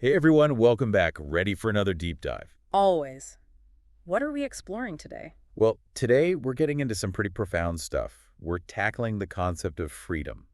Hey everyone, welcome back. Ready for another deep dive? Always. What are we exploring today? Well, today we're getting into some pretty profound stuff. We're tackling the concept of freedom.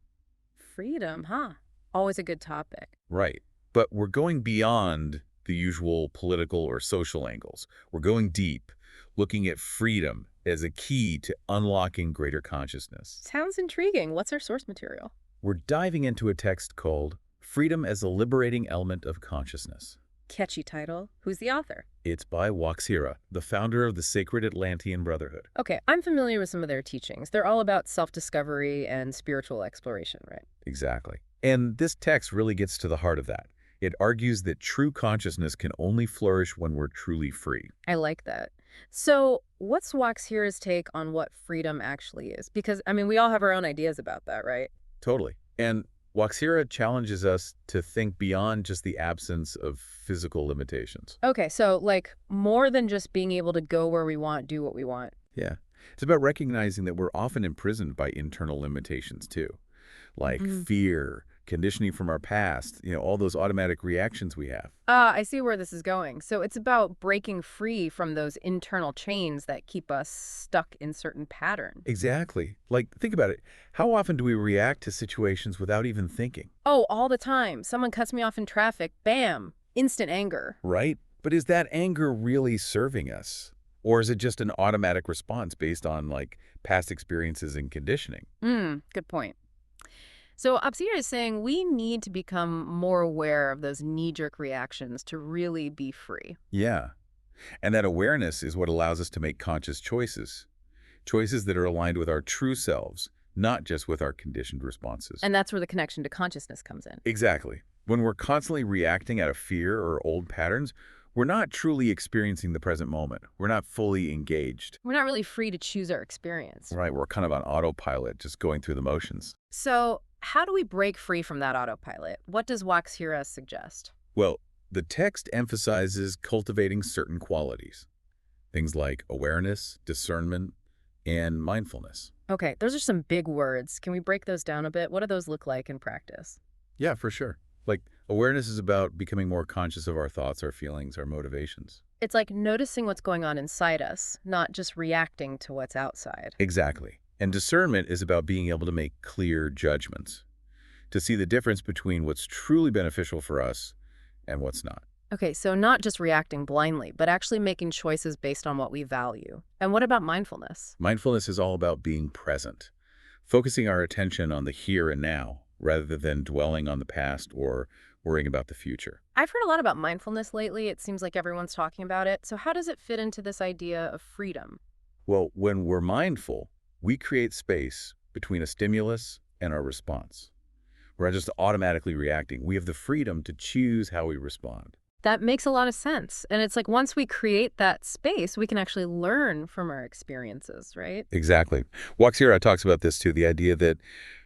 Freedom, huh? Always a good topic. Right. But we're going beyond the usual political or social angles. We're going deep, looking at freedom as a key to unlocking greater consciousness. Sounds intriguing. What's our source material? We're diving into a text called Freedom as a Liberating Element of Consciousness. Catchy title. Who's the author? It's by WaXhira, the founder of the Sacred Atlantean Brotherhood. Okay, I'm familiar with some of their teachings. They're all about self-discovery and spiritual exploration, right? Exactly. And this text really gets to the heart of that. It argues that true consciousness can only flourish when we're truly free. I like that. So, what's WaXhira's take on what freedom actually is? Because, we all have our own ideas about that, right? Totally. And WaXhira challenges us to think beyond just the absence of physical limitations. Okay, so, like, more than just being able to go where we want, do what we want. Yeah. It's about recognizing that we're often imprisoned by internal limitations too, like fear, conditioning from our past, all those automatic reactions we have. Ah, I see where this is going. So it's about breaking free from those internal chains that keep us stuck in certain patterns. Exactly. Like, think about it. How often do we react to situations without even thinking? Oh, all the time. Someone cuts me off in traffic. Bam. Instant anger. Right? But is that anger really serving us? Or is it just an automatic response based on, like, past experiences and conditioning? Good point. So Absir is saying we need to become more aware of those knee-jerk reactions to really be free. Yeah. And that awareness is what allows us to make conscious choices. Choices that are aligned with our true selves, not just with our conditioned responses. And that's where the connection to consciousness comes in. Exactly. When we're constantly reacting out of fear or old patterns, we're not truly experiencing the present moment. We're not fully engaged. We're not really free to choose our experience. Right, we're kind of on autopilot, just going through the motions. So how do we break free from that autopilot? What does Waxhira suggest? Well, the text emphasizes cultivating certain qualities. Things like awareness, discernment, and mindfulness. Okay, those are some big words. Can we break those down a bit? What do those look like in practice? Yeah, for sure. Like, awareness is about becoming more conscious of our thoughts, our feelings, our motivations. It's like noticing what's going on inside us, not just reacting to what's outside. Exactly. And discernment is about being able to make clear judgments, to see the difference between what's truly beneficial for us and what's not. Okay, so not just reacting blindly, but actually making choices based on what we value. And what about mindfulness? Mindfulness is all about being present, focusing our attention on the here and now, rather than dwelling on the past or worrying about the future. I've heard a lot about mindfulness lately. It seems like everyone's talking about it. So how does it fit into this idea of freedom? Well, when we're mindful, we create space between a stimulus and our response. We're not just automatically reacting. We have the freedom to choose how we respond. That makes a lot of sense. And it's like once we create that space, we can actually learn from our experiences, right? Exactly. Waxhira talks about this too, the idea that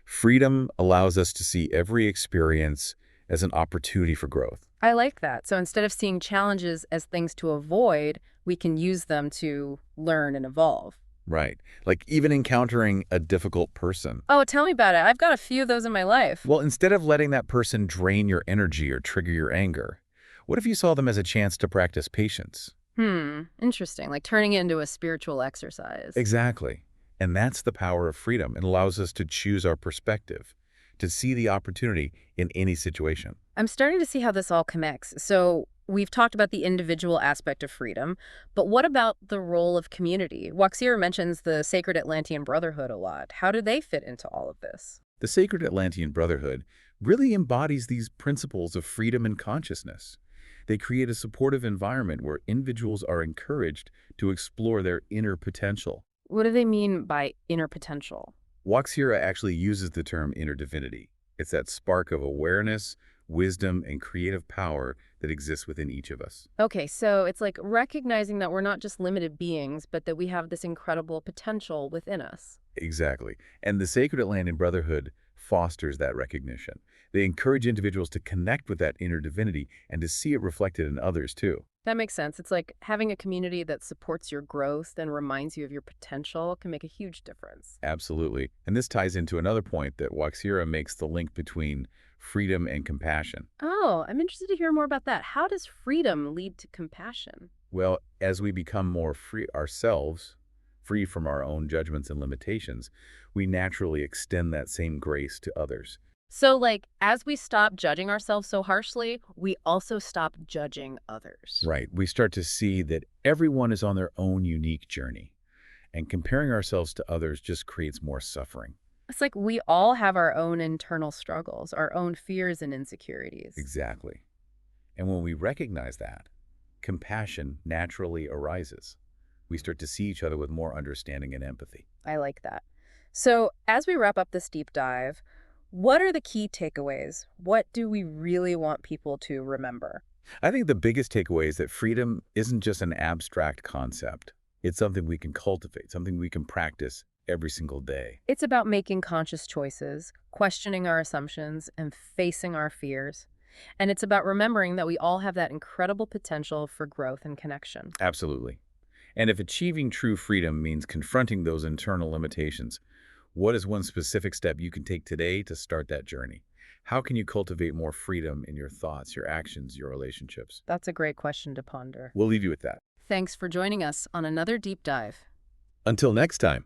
freedom allows us to see every experience as an opportunity for growth. I like that. So instead of seeing challenges as things to avoid, we can use them to learn and evolve. Right. Like even encountering a difficult person. Oh, tell me about it. I've got a few of those in my life. Well, instead of letting that person drain your energy or trigger your anger, what if you saw them as a chance to practice patience? Interesting. Like turning it into a spiritual exercise. Exactly. And that's the power of freedom. It allows us to choose our perspective, to see the opportunity in any situation. I'm starting to see how this all connects. So we've talked about the individual aspect of freedom, but what about the role of community? Waxhira mentions the Sacred Atlantean Brotherhood a lot. How do they fit into all of this? The Sacred Atlantean Brotherhood really embodies these principles of freedom and consciousness. They create a supportive environment where individuals are encouraged to explore their inner potential. What do they mean by inner potential? WaXhira actually uses the term inner divinity. It's that spark of awareness, wisdom, and creative power that exists within each of us. Okay, so it's like recognizing that we're not just limited beings, but that we have this incredible potential within us. Exactly. And the Sacred Atlantean Brotherhood fosters that recognition. They encourage individuals to connect with that inner divinity and to see it reflected in others too. That makes sense. It's like having a community that supports your growth and reminds you of your potential can make a huge difference. Absolutely. And this ties into another point that WaXhira makes, the link between freedom and compassion. Oh, I'm interested to hear more about that. How does freedom lead to compassion? Well, as we become more free ourselves, free from our own judgments and limitations, we naturally extend that same grace to others. So, like, as we stop judging ourselves so harshly, we also stop judging others. Right. We start to see that everyone is on their own unique journey, and comparing ourselves to others just creates more suffering. It's like we all have our own internal struggles, our own fears and insecurities. Exactly. And when we recognize that, compassion naturally arises. We start to see each other with more understanding and empathy. I like that. So, as we wrap up this deep dive, what are the key takeaways? What do we really want people to remember? I think the biggest takeaway is that freedom isn't just an abstract concept. It's something we can cultivate, something we can practice every single day. It's about making conscious choices, questioning our assumptions, and facing our fears. And it's about remembering that we all have that incredible potential for growth and connection. Absolutely. And if achieving true freedom means confronting those internal limitations, what is one specific step you can take today to start that journey? How can you cultivate more freedom in your thoughts, your actions, your relationships? That's a great question to ponder. We'll leave you with that. Thanks for joining us on another deep dive. Until next time.